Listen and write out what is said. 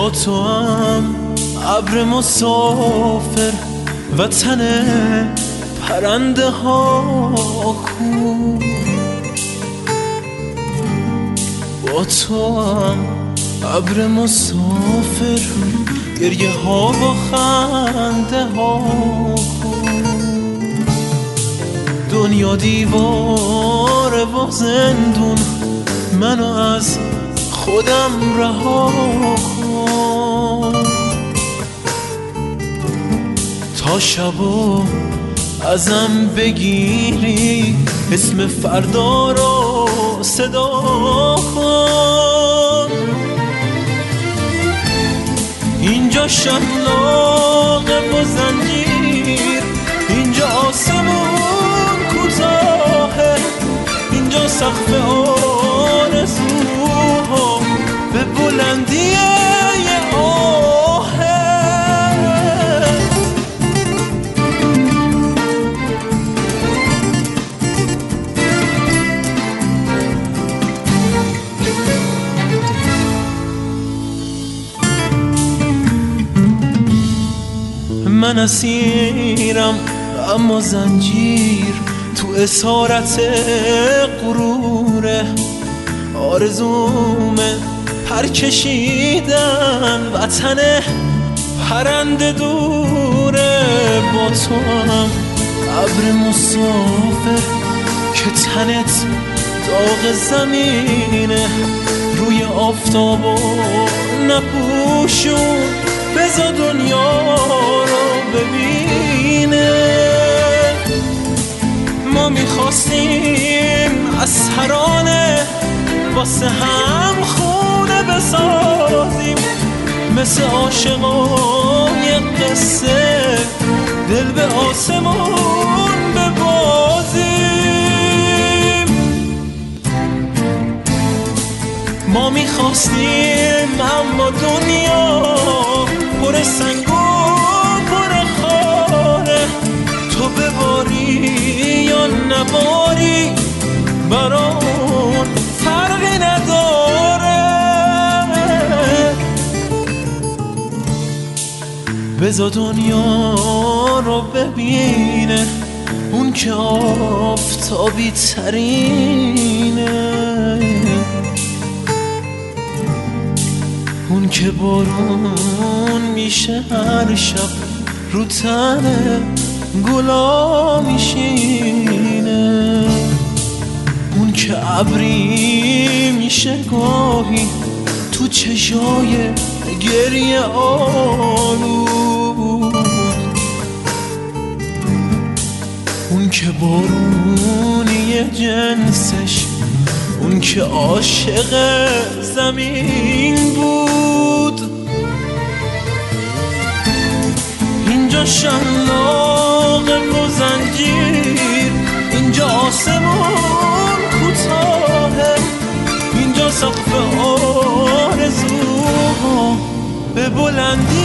با تو هم ابر مسافر وطن پرنده ها کو. با تو هم ابر مسافر گریه ها و خنده ها کو. دنیا دیواره و زندون منو از خودم رها کن. تا شبو ازم بگیری اسم فردا رو صدا کن. اینجا شلاقه و زنجیر، اینجا آسمون کوتاهه، اینجا سقف آرزوها به بلندی یه آهه. من اسیرم اما زنجیر تو اسارت غروره. آرزومه پر کشیدن وطن پرنده دوره. با تو هم ابر مسافر که تنت داغ زمینه، روی آفتاب و نپوشون بذار دنیا رو ببینه. ما میخواستیم از ترانه واسه هم خونه بسازیم، مثل عاشقان یه قصه دل به آسمون ببازیم. ما میخواستیم اما دنیا پر سنگ و پر خاره، تو بباری یا نباری برامون فرقی نداره. بذار دنیا رو ببینه اون که آفتابی ترینه، اون که بارون میشه هر شب رو تن گلا میشینه، اون که ابری میشه گاهی تو چشای گریه آلود، اون که بارونی جنسش، اون که عاشق زمین بود. اینجا شلاقه و زنجیر، اینجا آسمون کوتاهه، اینجا سقف آرزوها به بلندی